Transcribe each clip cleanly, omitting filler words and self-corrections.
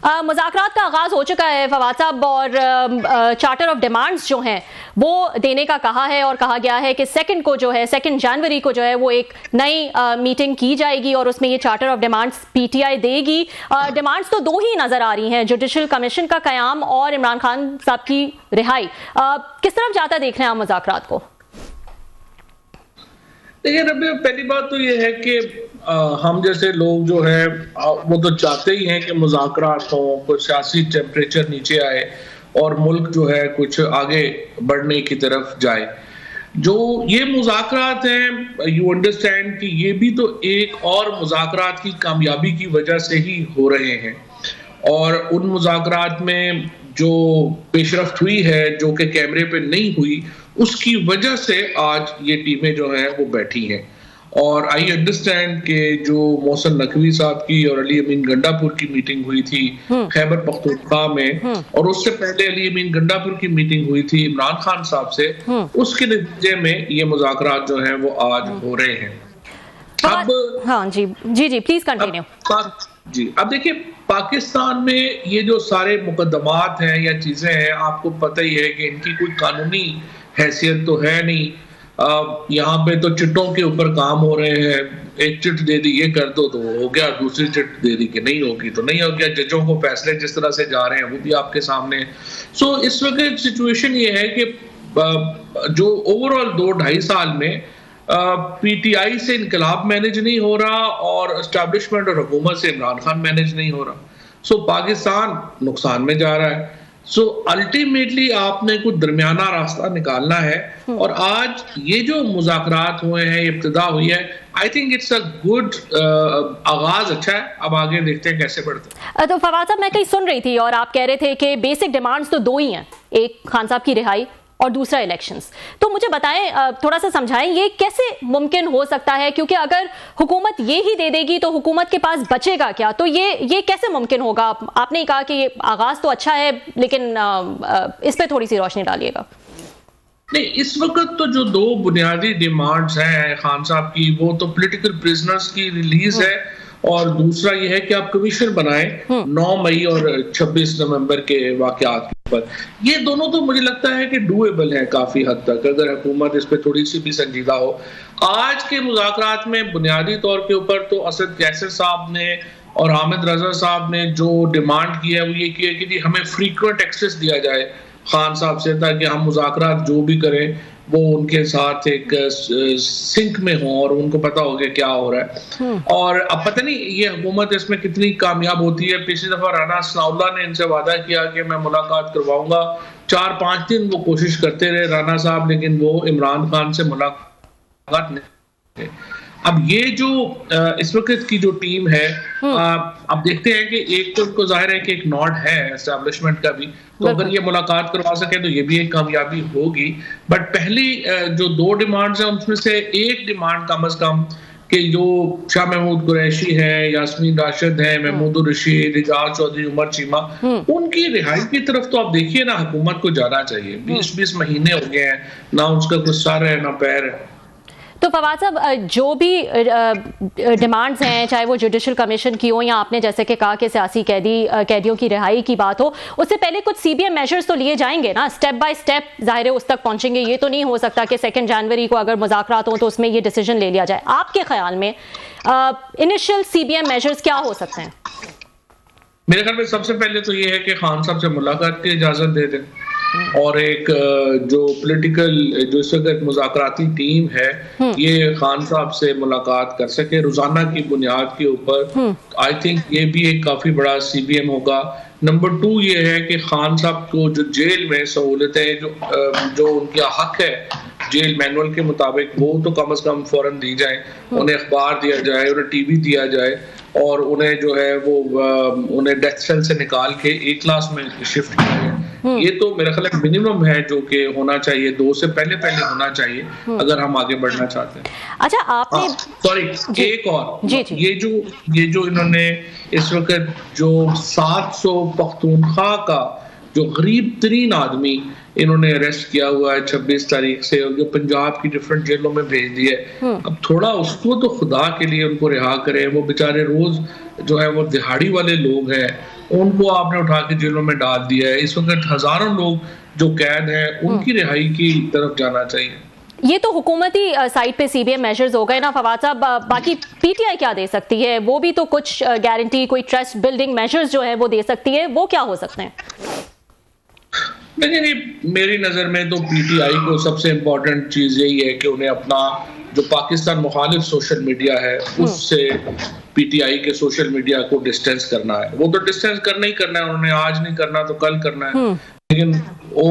मुज़ाकरात का आगाज़ हो चुका है फवाद साहब, और चार्टर ऑफ डिमांड्स जो हैं वो देने का कहा है, और कहा गया है कि 2 जनवरी को जो है वो एक नई मीटिंग की जाएगी और उसमें ये चार्टर ऑफ डिमांड्स पीटीआई देगी। डिमांड्स तो 2 ही नज़र आ रही हैं, जुडिशल कमीशन का क़याम और इमरान खान साहब की रिहाई। किस तरफ जाता देख रहे हैं आप मुज़ाकरात को? देखिए रबी, पहली बात तो ये है कि हम जैसे लोग जो है वो तो चाहते ही हैं कि मुज़ाकरात हो, कुछ सियासी टेम्परेचर नीचे आए और मुल्क जो है कुछ आगे बढ़ने की तरफ जाए। जो ये मुज़ाकरात हैं, यू अंडरस्टैंड कि ये भी तो एक और मुज़ाकरात की कामयाबी की वजह से ही हो रहे हैं, और उन मुज़ाकरात में जो पेशरफ्त हुई है जो कि कैमरे पे नहीं हुई, उसकी वजह से आज ये टीमें जो हैं वो बैठी हैं। और आई अंडरस्टैंड कि जो मोहसिन नकवी साहब की और अली अमीन गंडापुर की मीटिंग हुई थी खैबर पख्तूनख्वा में, और उससे पहले अली अमीन गंडापुर की मीटिंग हुई थी इमरान खान साहब से, उसके नतीजे में ये मुज़ाकरात जो हैं वो आज हो रहे हैं। अब हाँ जी जी जी प्लीज कंटिन्यू। जी, अब देखिए पाकिस्तान में ये जो सारे मुकदमात हैं या चीजें हैं, आपको पता ही है कि इनकी कोई कानूनी हैसियत तो है नहीं। यहाँ पे तो चिट्टों के ऊपर काम हो रहे हैं, एक चिट दे दी ये कर दो तो हो गया, दूसरी चिट दे दी कि नहीं होगी तो नहीं हो गया। जजों को फैसले जिस तरह से जा रहे हैं वो भी आपके सामने। सो इस वक्त सिचुएशन ये है कि जो ओवरऑल 2-2.5 साल में पीटीआई से इनकलाब मैनेज नहीं हो रहा और एस्टैब्लिशमेंट और हुकूमत से इमरान खान मैनेज नहीं हो रहा। सो पाकिस्तान नुकसान में जा रहा है। सो अल्टीमेटली आपने कुछ दरमियाना रास्ता निकालना है, और आज ये जो मुज़ाकरात हुए हैं, इब्तिदा हुई है, I think it's a good आगाज अच्छा है। अब आगे देखते हैं कैसे बढ़ते हैं। तो फवाद साहब, मैं कहीं सुन रही थी और आप कह रहे थे कि बेसिक डिमांड्स तो 2 ही हैं, एक खान साहब की रिहाई और दूसरा इलेक्शंस। तो मुझे बताएं, थोड़ा सा समझाएं ये कैसे मुमकिन हो सकता है, क्योंकि अगर हुकूमत ये ही दे देगी तो हुकूमत के पास बचेगा क्या? तो ये कैसे मुमकिन होगा? आपने कहा कि ये आगाज तो अच्छा है, लेकिन इस पे थोड़ी सी रोशनी डालिएगा। नहीं, इस वक्त तो जो 2 बुनियादी डिमांड्स हैं खान साहब की, वो तो पॉलिटिकल प्रिजनर्स की रिलीज है, और दूसरा ये है कि आप कमीशन बनाएं 9 मई और 26 नवंबर के वाकयात पर। ये दोनों तो मुझे लगता है कि डूएबल है काफी हद तक, अगर हुकूमत इस पे थोड़ी सी भी संजीदा हो। आज के मुज़ाकरात में बुनियादी तौर के ऊपर तो असद कैसर साहब ने और हामिद रजा साहब ने जो डिमांड की है वो ये की है कि जी हमें फ्रीक्वेंट एक्सेस दिया जाए खान साहब से, ताकि हम मुज़ाकरात जो भी करें वो उनके साथ एक सिंक में हो और उनको पता हो गया क्या हो रहा है। और अब पता नहीं ये हुकूमत इसमें कितनी कामयाब होती है। पिछली दफा राना सनाउल्लाह ने इनसे वादा किया कि मैं मुलाकात करवाऊंगा, 4-5 दिन वो कोशिश करते रहे राना साहब, लेकिन वो इमरान खान से मुलाकात नहीं। अब ये जो इस वक्त की जो टीम है, अब देखते हैं कि एक तो उनको जाहिर है कि एक नॉट है एस्टैब्लिशमेंट का भी, तो अगर ये मुलाकात करवा सके तो ये भी एक कामयाबी होगी। बट पहली जो 2 डिमांड्स हैं उसमें से एक डिमांड कम से कम कि जो शाह महमूद कुरैशी है, यास्मीन राशिद है, महमूद रशीद, इजाज चौधरी, उमर चीमा, उनकी रिहाई की तरफ तो आप देखिए ना, हुकूमत को जाना चाहिए। 20-20 महीने हो गए हैं, ना उसका कोई सर है ना पैर है। तो फवाद साहब, जो भी डिमांड्स हैं, चाहे वो जुडिशल कमीशन की हो या आपने जैसे कि कहा कि सियासी कैदियों की रिहाई की बात हो, उससे पहले कुछ सीबीएम मेजर्स तो लिए जाएंगे ना, स्टेप बाय स्टेप जाहिर है उस तक पहुंचेंगे। ये तो नहीं हो सकता कि 2 जनवरी को अगर मुज़ाकरात हो तो उसमें ये डिसीजन ले लिया जाए। आपके ख्याल में इनिशियल सीबीएम मेजर्स क्या हो सकते हैं? मेरे ख्याल में सबसे पहले तो ये है कि खान साहब से मुलाकात की इजाजत दे दें, और एक जो पॉलिटिकल जो इस वक्त मुज़ाकराती टीम है ये खान साहब से मुलाकात कर सके रोजाना की बुनियाद के ऊपर। आई थिंक ये भी एक काफी बड़ा सीबीएम होगा। नंबर 2 ये है कि खान साहब को जो जेल में सहूलतें जो उनका हक है जेल मैनुअल के मुताबिक, वो तो कम से कम फौरन दी जाए। उन्हें अखबार दिया जाए, उन्हें टीवी दिया जाए, और उन्हें जो है वो उन्हें डेथ सेल से निकाल के एक क्लास में शिफ्ट किया जाए। ये तो मेरा ख्याल मिनिमम है जो कि होना चाहिए, 2 से पहले होना चाहिए अगर हम आगे बढ़ना चाहते हैं। अच्छा, आपने सॉरी एक और ये जो इन्होंने इस वक्त जो 700 पख्तूनख्वा का जो गरीब तरीन आदमी इन्होंने अरेस्ट किया हुआ है 26 तारीख से, और जो पंजाब की डिफरेंट जेलों में भेज दिए, अब थोड़ा उसको तो खुदा के लिए उनको रिहा करें। वो बेचारे रोज जो है वो दिहाड़ी वाले लोग हैं, उनको आपने उठा के जेलों में डाल दिया है। इस वक्त हजारों लोग जो कैद हैं उनकी रिहाई की तरफ जाना चाहिए। ये तो हुकूमती साइड पे सीबीएम मेजर्स हो गए ना फवाद साहब, बाकी पीटीआई क्या दे सकती है? वो भी तो कुछ गारंटी, कोई ट्रस्ट बिल्डिंग मेजर्स जो है वो दे सकती है, वो क्या हो सकते हैं? नहीं, मेरी नजर में तो पीटीआई को सबसे इम्पोर्टेंट चीज यही है कि उन्हें अपना जो पाकिस्तान मुखालिफ सोशल मीडिया है उससे पीटीआई के सोशल मीडिया को डिस्टेंस करना है। वो तो डिस्टेंस करना ही करना है, उन्होंने आज नहीं करना तो कल करना है। लेकिन वो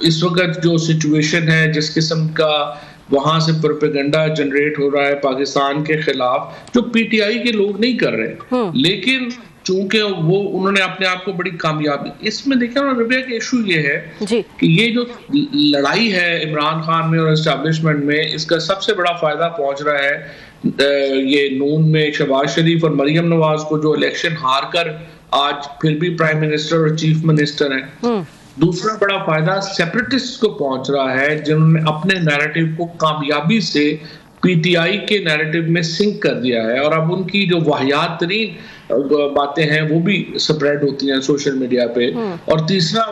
इस वक्त जो सिचुएशन है, जिस किस्म का वहां से प्रोपेगेंडा जनरेट हो रहा है पाकिस्तान के खिलाफ, जो पीटीआई के लोग नहीं कर रहे, लेकिन चूंकि वो उन्होंने अपने आप को बड़ी कामयाबी इसमें देखा ना रबिया, कि इशू ये है कि ये जो लड़ाई है इमरान खान में और एस्टैब्लिशमेंट में, इसका सबसे बड़ा फायदा पहुंच रहा है ये नून में शहबाज शरीफ और मरियम नवाज को, जो इलेक्शन हार कर आज फिर भी प्राइम मिनिस्टर और चीफ मिनिस्टर हैं। दूसरा बड़ा फायदा सेपरेटिस्ट को पहुंच रहा है, जिन्होंने अपने नैरेटिव को कामयाबी से पीटीआई के नैरेटिव में सिंक कर दिया है, और अब उनकी जो वाहियात तरीन बातें हैं वो भी स्प्रेड होती हैं सोशल मीडिया पे। और तीसरा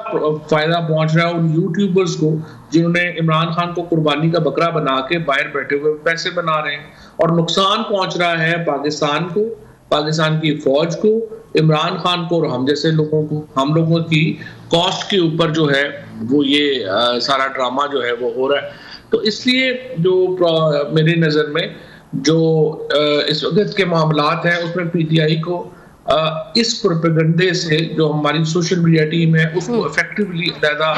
फायदा पहुंच रहा है उन यूट्यूबर्स को जिन्होंने इमरान खान को कुर्बानी का बकरा बना के बाहर बैठे हुए पैसे बना रहे हैं, और नुकसान पहुंच रहा है पाकिस्तान को, पाकिस्तान की फौज को, इमरान खान को और हम जैसे लोगों को। हम लोगों की कॉस्ट के ऊपर जो है वो ये सारा ड्रामा जो है वो हो रहा है। तो इसलिए जो मेरी नजर में जो इस वक्त के मामलात हैं उसमें पीटीआई को इस प्रोपेगेंडे से जो हमारी सोशल मीडिया टीम है उसको इफेक्टिवली अदा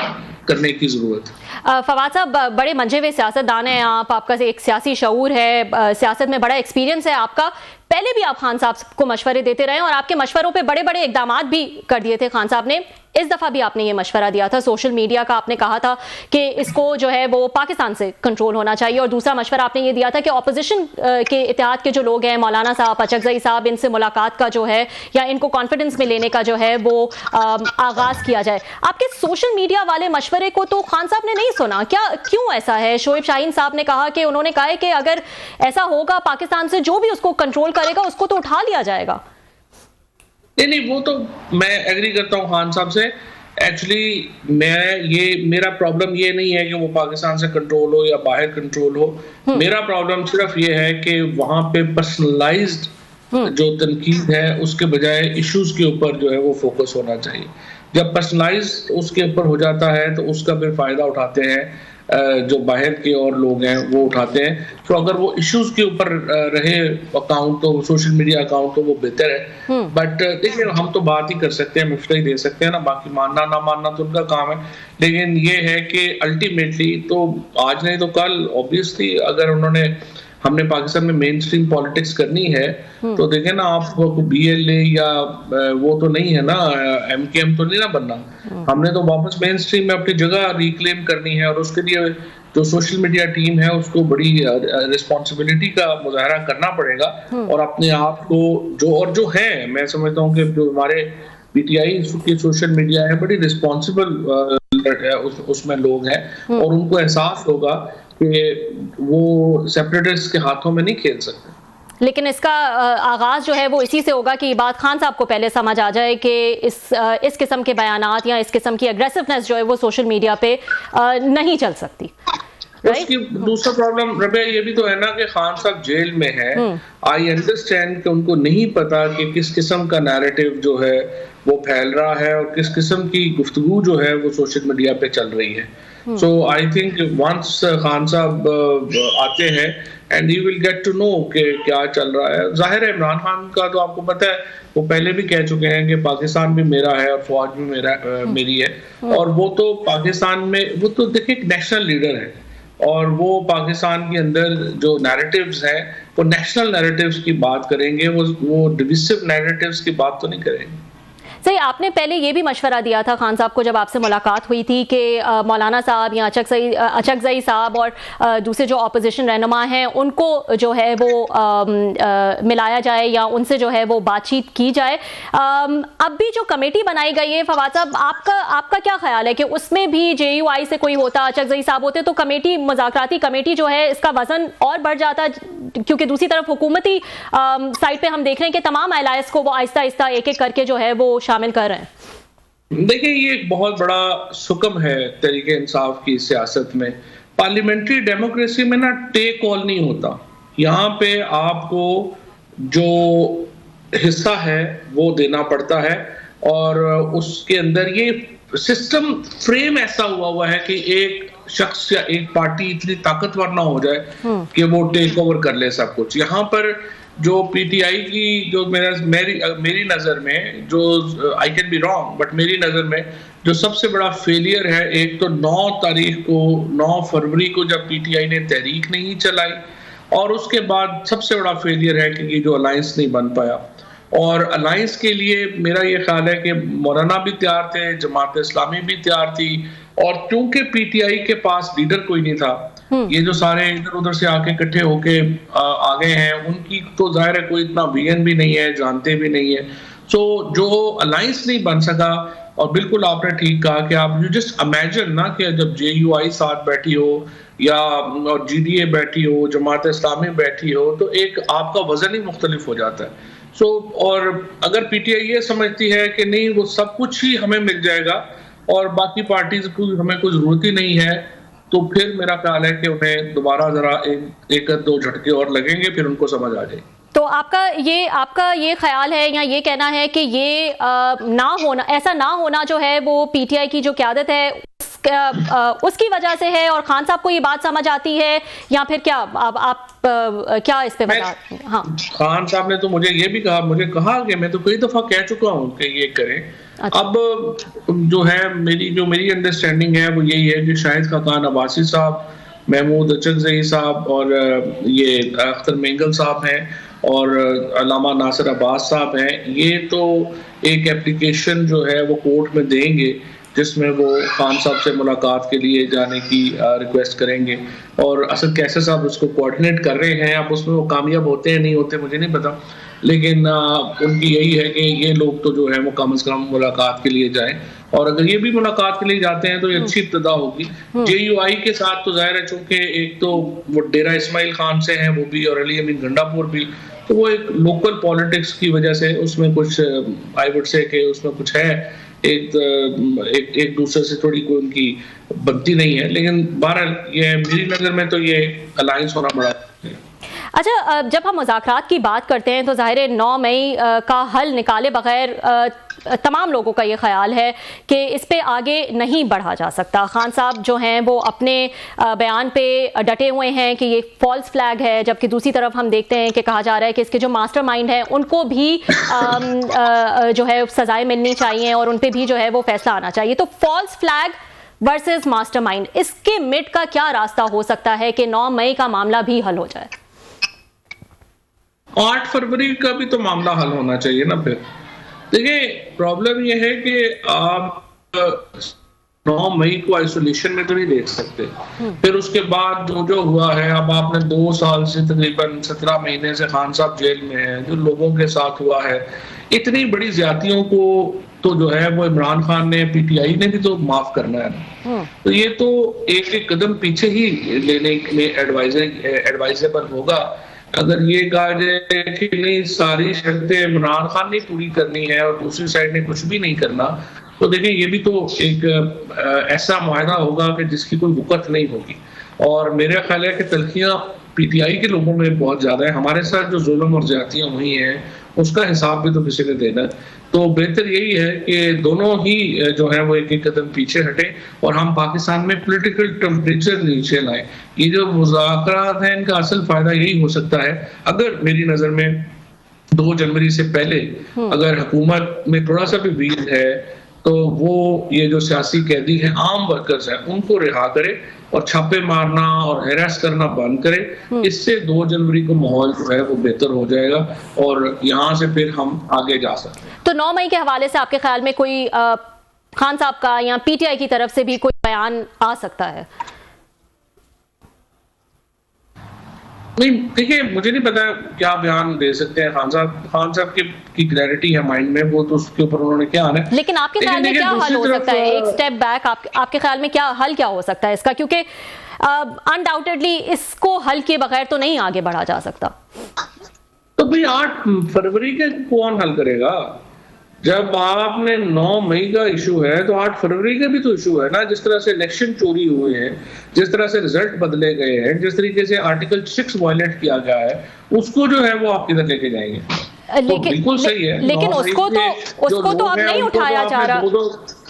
करने की जरूरत है। फवाद साहब बड़े मंझे हुए सियासतदान हैं आप, आपका एक सियासी शऊर है, सियासत में बड़ा एक्सपीरियंस है आपका। पहले भी आप खान साहब को मशवरे देते रहे और आपके मशवरों पे बड़े बड़े इकदामात भी कर दिए थे खान साहब ने। इस दफा भी आपने ये मशवरा दिया था सोशल मीडिया का, आपने कहा था कि इसको जो है वो पाकिस्तान से कंट्रोल होना चाहिए। और दूसरा मशवरा आपने ये दिया था कि ऑपोजिशन के इत्तेहाद के जो लोग हैं, मौलाना साहब, अचकजई साहब, इनसे मुलाकात का जो है या इनको कॉन्फिडेंस में लेने का जो है वो आगाज किया जाए। आपके सोशल मीडिया वाले मशवरे को तो खान साहब ने नहीं सुना, क्या क्यों ऐसा है? शोएब शाहीन साहब ने कहा कि उन्होंने कहा है कि अगर ऐसा होगा पाकिस्तान से जो भी उसको कंट्रोल करेगा उसको तो उठा लिया जाएगा। नहीं, वो तो मैं एग्री करता हूँ खान साहब से। एक्चुअली मेरा प्रॉब्लम ये नहीं है कि वो पाकिस्तान से कंट्रोल हो या बाहर कंट्रोल हो। मेरा प्रॉब्लम सिर्फ ये है कि वहां पे पर्सनलाइज्ड जो तनकीद है उसके बजाय इश्यूज के ऊपर जो है वो फोकस होना चाहिए। जब पर्सनलाइज्ड उसके ऊपर हो जाता है तो उसका फिर फायदा उठाते हैं जो बाहर के और लोग हैं वो उठाते हैं। तो अगर वो इश्यूज के ऊपर रहे अकाउंट, तो सोशल मीडिया अकाउंट, तो वो बेहतर है। बट देखिए, हम तो बात ही कर सकते हैं, मुफ्त ही दे सकते हैं ना, बाकी मानना ना मानना तो उनका काम है। लेकिन ये है कि अल्टीमेटली तो आज नहीं तो कल ऑब्वियसली अगर हमने पाकिस्तान में मेन स्ट्रीम पॉलिटिक्स करनी है तो देखें ना, आप बीएलए या वो तो नहीं है ना, एमकेएम तो नहीं ना बनना। हमने तो वापस मेन स्ट्रीम में अपनी जगह रिक्लेम करनी है, और उसके लिए जो सोशल मीडिया टीम है उसको बड़ी रिस्पॉन्सिबिलिटी का मुजाहरा करना पड़ेगा। और अपने आप को जो है, मैं समझता हूँ कि जो हमारे पीटीआई की सोशल मीडिया है बड़ी रिस्पॉन्सिबल उसमें लोग हैं, और उनको एहसास होगा कि वो सेपरेटिस्ट के हाथों में नहीं खेल सकते। लेकिन इसका आगाज जो है वो इसी से होगा कि बात खान साहब को पहले समझ आ जाए कि इस किस्म के बयानात या इस किस्म की एग्रेसिवनेस जो है वो सोशल मीडिया पे नहीं चल सकती। उसकी दूसरा प्रॉब्लम रबिया ये भी तो है ना कि खान साहब जेल में है। आई अंडरस्टैंड कि उनको नहीं पता कि किस किस्म का नैरेटिव जो है वो फैल रहा है और किस किस्म की गुफ्तगू जो है वो सोशल मीडिया पे चल रही है। So I think once Khan साहब आते हैं and he will get to know कि क्या चल रहा है। जाहिर है इमरान खान का तो आपको पता है, वो पहले भी कह चुके हैं कि पाकिस्तान भी मेरा है और फौज भी मेरी है। और वो तो पाकिस्तान में, वो तो देखिए नेशनल लीडर है, और वो पाकिस्तान के अंदर जो नैरेटिव्स हैं वो नेशनल नैरेटिव्स की बात करेंगे, वो डिविसिव नैरेटिव्स की बात तो नहीं करेंगे। सही, आपने पहले ये भी मशवरा दिया था खान साहब को जब आपसे मुलाकात हुई थी कि मौलाना साहब या अचकजई साहब और दूसरे जो ऑपोजिशन रहनुमा हैं उनको जो है वो मिलाया जाए या उनसे जो है वो बातचीत की जाए। अब भी जो कमेटी बनाई गई है फवाद साहब, आपका क्या ख्याल है कि उसमें भी जेयूआई से कोई होता, अचकजई साहब होते, तो कमेटी, मुज़ाकराती कमेटी जो है इसका वजन और बढ़ जाता? क्योंकि दूसरी तरफ हुकूमती साइड पे हम देख रहे हैं कि तमाम अलायंस को वो आहिस्ता आहिस्ता एक एक करके जो है वो शामिल कर रहे हैं? देखिए, ये एक बहुत बड़ा सुकम है तरीके इंसाफ की सियासत में। पार्लियामेंट्री डेमोक्रेसी में ना टेक ऑल नहीं होता। यहाँ पे आपको जो हिस्सा है वो देना पड़ता है, और उसके अंदर ये सिस्टम फ्रेम ऐसा हुआ है कि एक शख्स या एक पार्टी इतनी ताकतवर ना हो जाए कि वो टेक ओवर कर ले सब कुछ। यहाँ पर जो पीटीआई की जो मेरी नजर में जो, I can be wrong, but मेरी नजर में जो सबसे बड़ा फेलियर है, एक तो 9 फरवरी को जब पीटीआई ने तहरीक नहीं चलाई, और उसके बाद सबसे बड़ा फेलियर है कि ये जो अलायंस नहीं बन पाया। और अलायंस के लिए मेरा ये ख्याल है कि मौलाना भी तैयार थे, जमात इस्लामी भी तैयार थी, और क्योंकि पीटीआई के पास लीडर कोई नहीं था, ये जो सारे इधर उधर से आके इकट्ठे होके आ गए हैं, उनकी तो जाहिर है कोई इतना विजन भी नहीं है, जानते भी नहीं है। सो जो अलायंस नहीं बन सका, और बिल्कुल आपने ठीक कहा कि आप यू जस्ट इमेजिन ना कि जब जेयूआई साथ बैठी हो या और जीडीए बैठी हो, जमात इस्लामी बैठी हो, तो एक आपका वजन ही मुख्तलिफ हो जाता है। और अगर पीटीआई ये समझती है कि नहीं वो सब कुछ ही हमें मिल जाएगा और बाकी पार्टीज को हमें कोई जरूरत ही नहीं है, तो फिर मेरा ख्याल है कि उन्हें दोबारा जरा एक दो झटके और लगेंगे, फिर उनको समझ आ जाएगी। तो आपका ये ख्याल है या ये कहना है कि ये ऐसा ना होना जो है वो पीटीआई की जो क़यादत है उसकी वजह से है, और खान साहब को ये बात समझ आती है, या फिर क्या आप क्या इस पे बता? हाँ, खान साहब ने तो मुझे ये भी कहा, मुझे कहा कि मैं तो कई दफा कह चुका हूँ कि ये करें। अच्छा। अब जो है मेरी अंडरस्टैंडिंग है वो यही है कि शाहिद खाकान अब्बासी साहब, महमूद अचकज़ई साहब और ये अख्तर मेंगल साहब हैं और अल्लामा नासिर अब्बास साहब हैं, ये तो एक एप्लीकेशन जो है वो कोर्ट में देंगे जिसमें वो खान साहब से मुलाकात के लिए जाने की रिक्वेस्ट करेंगे, और असद कैसर साहब उसको कोऑर्डिनेट कर रहे हैं। अब उसमें वो कामयाब होते हैं नहीं होते मुझे नहीं पता, लेकिन उनकी यही है कि ये लोग तो जो है वो कम से कम मुलाकात के लिए जाएं, और अगर ये भी मुलाकात के लिए जाते हैं तो ये अच्छी इब्तिदा होगी। जेयूआई के साथ तो जाहिर है, चूंकि एक तो वो डेरा इस्माइल खान से हैं वो भी, और अली अमीन गंडापुर भी, तो वो एक लोकल पॉलिटिक्स की वजह से उसमें कुछ आई वुड से कि उसमें कुछ है, एक दूसरे से थोड़ी कोई उनकी बनती नहीं है, लेकिन बहरहाल ये मेरी नज़र में तो ये अलायंस होना बड़ा। अच्छा, जब हम मुज़ाकरात की बात करते हैं तो ज़ाहिर है 9 मई का हल निकाले बगैर तमाम लोगों का ये ख्याल है कि इस पे आगे नहीं बढ़ा जा सकता। खान साहब जो हैं वो अपने बयान पे डटे हुए हैं कि ये फॉल्स फ्लैग है, जबकि दूसरी तरफ हम देखते हैं कि कहा जा रहा है कि इसके जो मास्टरमाइंड हैं उनको भी जो है सजाएं मिलनी चाहिए और उन पे भी जो है वो फैसला आना चाहिए। तो फॉल्स फ्लैग वर्सेस मास्टरमाइंड, इसके मिड का क्या रास्ता हो सकता है कि 9 मई का मामला भी हल हो जाए? 8 फरवरी का भी तो मामला हल होना चाहिए ना। फिर देखिए, प्रॉब्लम यह है कि आप 9 मई को आइसोलेशन में तो नहीं देख सकते, फिर उसके बाद जो हुआ है, अब आपने 2 साल से तकरीबन 17 महीने से खान साहब जेल में हैं, जो लोगों के साथ हुआ है, इतनी बड़ी ज्यादतियों को तो जो है वो इमरान खान ने, पीटीआई ने भी तो माफ करना है। तो ये तो एक कदम पीछे ही लेने के लिए एडवाइजेबल होगा अगर ये कहा जाए कि नहीं सारी शर्तें इमरान खान ने पूरी करनी है और दूसरी साइड ने कुछ भी नहीं करना, तो देखिए ये भी तो एक ऐसा मुआहदा होगा कि जिसकी कोई वक़्त नहीं होगी। और मेरा ख्याल है कि तलखियां पीटीआई के लोगों में बहुत ज्यादा है, हमारे साथ जो जुल्म और ज्यादतियां हुई हैं उसका हिसाब भी तो किसी ने देना है। तो बेहतर यही है कि दोनों ही जो है वो एक एक कदम पीछे हटे और हम पाकिस्तान में पॉलिटिकल टेम्परेचर नीचे लाएं। ये जो मुज़ाकरात हैं इनका असल फायदा यही हो सकता है अगर मेरी नजर में 2 जनवरी से पहले अगर हुकूमत में थोड़ा सा भी वील है तो वो ये जो सियासी कैदी हैं, आम वर्कर्स हैं, उनको रिहा करे और छापे मारना और हैरेस करना बंद करे। इससे 2 जनवरी को माहौल जो है वो बेहतर हो जाएगा और यहाँ से फिर हम आगे जा सकते हैं। तो 9 मई के हवाले से आपके ख्याल में कोई खान साहब का या पीटीआई की तरफ से भी कोई बयान आ सकता है? नहीं, देखिए मुझे नहीं पता क्या बयान दे सकते हैं खान साहब की क्लैरिटी है माइंड में, वो तो उसके ऊपर उन्होंने क्या आना है। लेकिन आपके ख्याल में क्या हल हो सकता है? एक स्टेप बैक, आपके ख्याल में क्या हल क्या हो सकता है इसका? क्योंकि अनडाउटेडली इसको हल के बगैर तो नहीं आगे बढ़ा जा सकता। तो भाई 8 फरवरी के कौन हल करेगा? जब आपने 9 मई का इशू है तो 8 फरवरी का भी तो इशू है ना। जिस तरह से इलेक्शन चोरी हुए हैं, जिस तरह से रिजल्ट बदले गए हैं, जिस तरीके से आर्टिकल 6 वायलेट किया गया है, उसको जो है वो आप किधर लेके जाएंगे? लेकिन बिल्कुल सही है, लेकिन उसको तो अब नहीं उठाया जा रहा।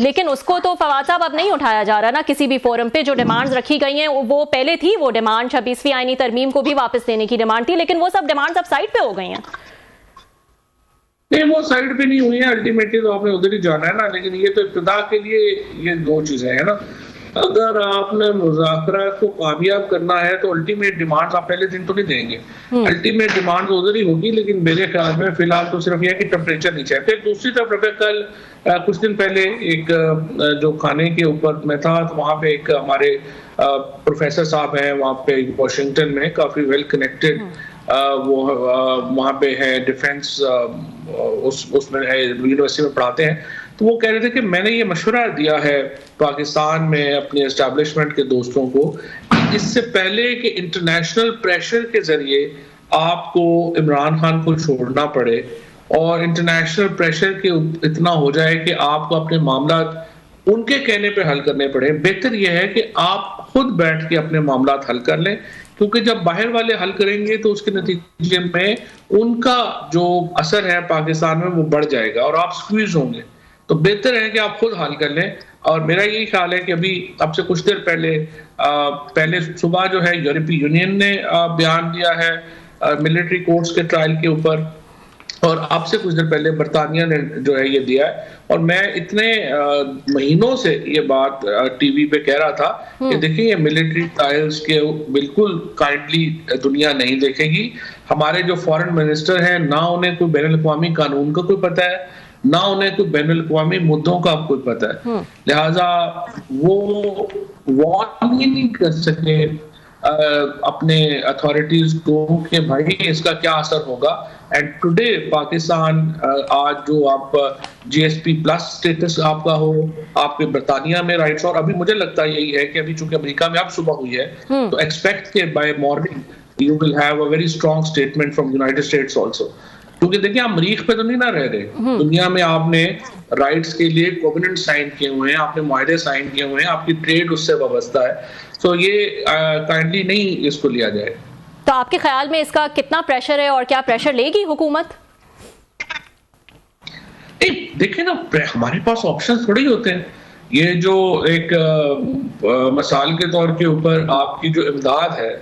लेकिन उसको तो फवाद साहब अब नहीं उठाया जा रहा ना किसी भी फोरम पे। जो डिमांड्स रखी गई हैं वो पहले थी, वो डिमांड 26वीं आईनी तरमीम को भी वापस लेने की डिमांड थी, लेकिन वो सब डिमांड्स अब साइड पे हो गई हैं। नहीं, वो साइड पे नहीं हुई है, अल्टीमेटली तो आपने उधर ही जाना है ना। लेकिन ये तो इब्तिदा के लिए ये दो चीजें हैं ना। अगर आपने मुज़ाकरा को कामयाब करना है तो अल्टीमेट डिमांड्स आप पहले दिन तो नहीं देंगे, अल्टीमेट डिमांड्स उधर ही होगी। लेकिन मेरे ख्याल में फिलहाल तो सिर्फ यह कि टेम्परेचर नीचे है। फिर दूसरी तरफ कल कुछ दिन पहले एक जो खाने के ऊपर मैं था, तो वहाँ पे एक हमारे प्रोफेसर साहब हैं वहाँ पे वॉशिंगटन में, काफी वेल कनेक्टेड, वो वहाँ पे है डिफेंस उसमें यूनिवर्सिटी में पढ़ाते हैं। तो वो कह रहे थे कि मैंने ये मशवरा दिया है पाकिस्तान में अपने एस्टैब्लिशमेंट के दोस्तों को कि इससे पहले कि इंटरनेशनल प्रेशर के जरिए आपको इमरान खान को छोड़ना पड़े और इंटरनेशनल प्रेशर के इतना हो जाए कि आपको अपने मामला उनके कहने पे हल करने पड़े, बेहतर यह है कि आप खुद बैठ के अपने मामला हल कर लें। क्योंकि जब बाहर वाले हल करेंगे तो उसके नतीजे में उनका जो असर है पाकिस्तान में वो बढ़ जाएगा और आप स्क्वीज होंगे। तो बेहतर है कि आप खुद हल कर लें। और मेरा यही ख्याल है कि अभी अब से कुछ देर पहले सुबह जो है यूरोपीय यूनियन ने बयान दिया है मिलिट्री कोर्ट्स के ट्रायल के ऊपर, और अब से कुछ देर पहले बरतानिया ने जो है ये दिया है। और मैं इतने महीनों से ये बात टीवी पे कह रहा था कि देखिए ये मिलिट्री ट्रायल्स के बिल्कुल काइंडली दुनिया नहीं देखेगी। हमारे जो फॉरेन मिनिस्टर हैं ना उन्हें कोई बैनुल अक़वामी कानून का कोई पता है, ना उन्हें कोई बैनुल अक़वामी मुद्दों का कोई पता है, लिहाजा वो वार्न ही नहीं कर सके अपने अथॉरिटीज को कि भाई इसका क्या असर होगा। एंड टुडे पाकिस्तान आज जो आप जीएसपी प्लस स्टेटस आपका हो, आपके बरतानिया में राइट्स, और अभी मुझे लगता है यही है कि अभी चूंकि अमेरिका में अब सुबह हुई है तो एक्सपेक्ट के by morning you will have a very strong statement from United States also. क्योंकि देखिए आप मरीख पे तो नहीं ना रह रहे, दुनिया में आपने राइट्स के लिए कोवेनेंट साइन किए हुए हैं, आपने मुआहदे साइन किए हुए हैं, आपकी ट्रेड उससे वाबस्ता है। तो ये काइंडली नहीं इसको लिया जाए। तो आपके ख्याल में इसका कितना प्रेशर है और क्या प्रेशर लेगी हुकूमत? देखिए ना, हमारे पास ऑप्शन थोड़े ही होते हैं। ये जो एक मिसाल के तौर के ऊपर आपकी जो इमदाद है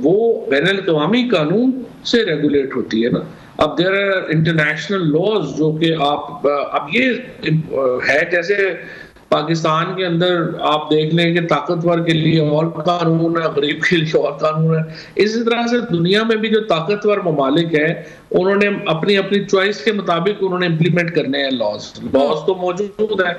वो बैनुल अक़वामी कानून से रेगुलेट होती है ना। अब देयर आर इंटरनेशनल लॉज जो कि आप अब ये है जैसे पाकिस्तान के अंदर आप देख लें कि ताकतवर के लिए और कानून है, गरीब के लिए और कानून है। इसी तरह से दुनिया में भी जो ताकतवर ममालिक हैं उन्होंने अपनी अपनी चॉइस के मुताबिक उन्होंने इम्प्लीमेंट करने हैं लॉज तो मौजूद है।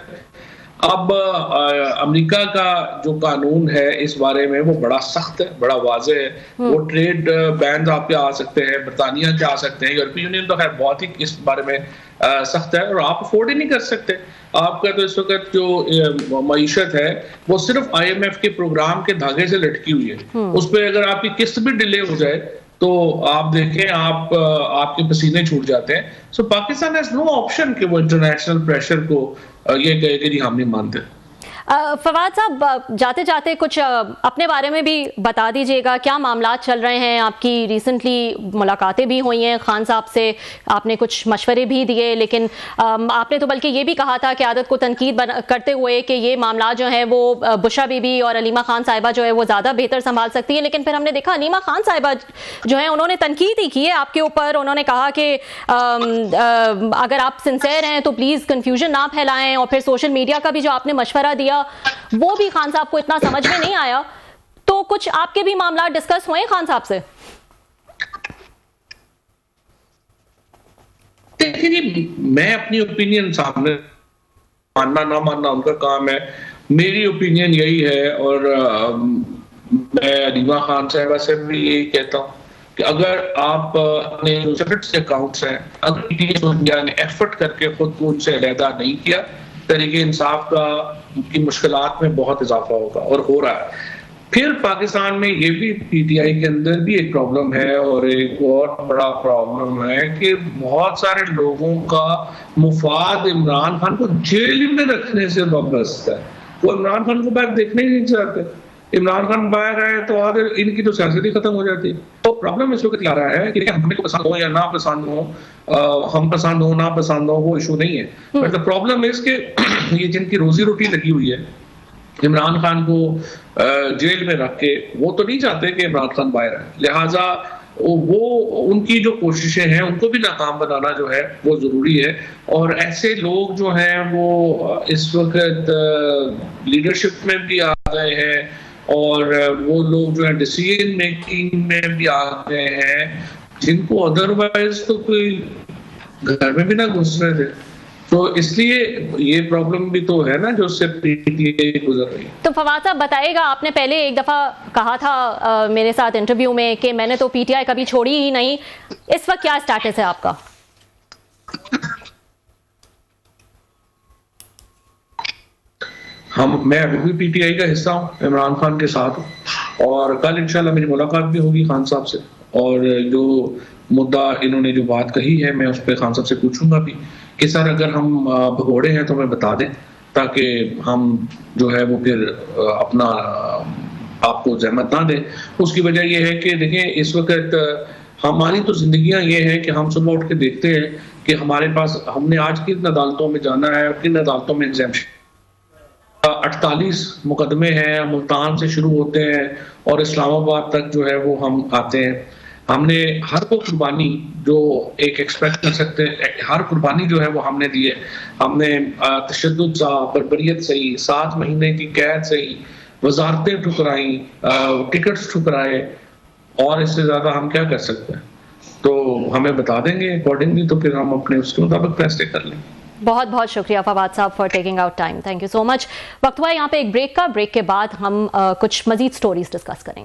अब अमेरिका का जो कानून है इस बारे में वो बड़ा सख्त है, बड़ा वाज़ेह है। वो ट्रेड बैन आपके आ सकते हैं, बरतानिया के आ सकते हैं, यूरोपीय यूनियन तो खैर बहुत ही इस बारे में सख्त है और आप अफोर्ड ही नहीं कर सकते। आपका तो इस वक्त जो मईशत है वो सिर्फ IMF के प्रोग्राम के धागे से लटकी हुई है। उस पर अगर आपकी किस्त भी डिले हो जाए तो आप देखें आपके पसीने छूट जाते हैं। सो पाकिस्तान हैज नो ऑप्शन कि वो इंटरनेशनल प्रेशर को ये कहे कि हम नहीं मानते। फवाद साहब, जाते जाते कुछ अपने बारे में भी बता दीजिएगा, क्या मामला चल रहे हैं? आपकी रिसेंटली मुलाकातें भी हुई हैं खान साहब से, आपने कुछ मशवरे भी दिए, लेकिन आपने तो बल्कि ये भी कहा था क़यादत को तनकीद करते हुए कि ये मामला जो है वो बुशरा बीबी और अलीमा खान साहिबा जो है वो ज़्यादा बेहतर संभाल सकती है। लेकिन फिर हमने देखा अलीमा खान साहिबा जो है उन्होंने तनकीद ही की है आपके ऊपर। उन्होंने कहा कि अगर आप सिंसेयर हैं तो प्लीज़ कन्फ्यूजन ना फैलाएं, और फिर सोशल मीडिया का भी जो आपने मशवरा दिया वो भी खान साहब को इतना समझ में नहीं आया। तो कुछ आपके भी मामला डिस्कस हुए खान साहब से? देखिए जी, मैं अपनी ओपिनियन सामने मानना ना मानना उनका काम है। मेरी ओपिनियन यही है और मैं अलीमा खान साहिबा से भी यही कहता हूँ कि अगर आप अपने जो अकाउंट्स हैं, अगर इंडिया ने एफर्ट करके खुद को उनसे अलहदा नहीं किया, तरीके इंसाफ की मुश्किलात में बहुत इजाफा होगा और हो रहा है। फिर पाकिस्तान में ये भी पीटीआई के अंदर भी एक प्रॉब्लम है, और एक और बड़ा प्रॉब्लम है कि बहुत सारे लोगों का मुफाद इमरान खान को जेल में रखने से वाबस्ता है। वो इमरान खान को बाहर देखने ही नहीं चाहते। इमरान खान बाहर आए तो आगे इनकी तो सियासत ही खत्म हो जाती है। तो प्रॉब्लम इस वक्त आ रहा है कि हमें को पसंद हो या ना पसंद हो, हम पसंद हो ना पसंद हो, वो इशू नहीं है। बट द प्रॉब्लम इज के ये जिनकी रोजी रोटी लगी हुई है इमरान खान को जेल में रख के, वो तो नहीं चाहते कि इमरान खान बाहर आए। लिहाजा वो उनकी जो कोशिशें हैं उनको भी नाकाम बनाना जो है वो जरूरी है। और ऐसे लोग जो हैं वो इस वक्त लीडरशिप में भी आ गए हैं, और वो लोग जो है डिसीजन मेकिंग में भी आ गए हैं, जिनको अदरवाइज तो कोई घर में भी ना घुस रहे थे। तो इसलिए ये प्रॉब्लम भी तो है ना जो उससे पीटीआई गुजर रही है। तो फवाद साहब बताएगा, आपने पहले एक दफा कहा था मेरे साथ इंटरव्यू में कि मैंने तो पीटीआई कभी छोड़ी ही नहीं, इस वक्त क्या स्टेटस है आपका? मैं अभी भी पीटीआई का हिस्सा हूँ, इमरान खान के साथ हूँ, और कल इंशाल्लाह मेरी मुलाकात भी होगी खान साहब से, और जो मुद्दा इन्होंने जो बात कही है मैं उस पर खान साहब से पूछूंगा भी कि सर अगर हम भगोड़े हैं तो हमें बता दें, ताकि हम जो है वो फिर अपना आपको जहमत ना दें। उसकी वजह यह है कि देखें इस वक्त हमारी तो जिंदगियां ये है कि हम सुबह उठ के देखते हैं कि हमारे पास हमने आज किन अदालतों में जाना है, किन अदालतों में एग्जाम्पशन 48 मुकदमे हैं, मुल्तान से शुरू होते हैं और इस्लामाबाद तक जो है वो हम आते हैं। हमने हर वो कुर्बानी जो एक एक्सपेक्ट कर सकते हैं, हर कुर्बानी जो है वो हमने दी है। हमने तशद्दुद सा, बर्बरियत सही, 7 महीने की कैद सही, वजारतें ठुकराई, टिकट्स ठुकराए, और इससे ज्यादा हम क्या कर सकते हैं? तो हमें बता देंगे अकॉर्डिंगली, तो फिर हम अपने उसके मुताबिक फैसले कर लेंगे। बहुत बहुत शुक्रिया फवाद साहब for taking out time, thank you so much. वक्त हुआ यहाँ पे एक ब्रेक का, ब्रेक के बाद हम कुछ मजीद स्टोरीज डिस्कस करेंगे।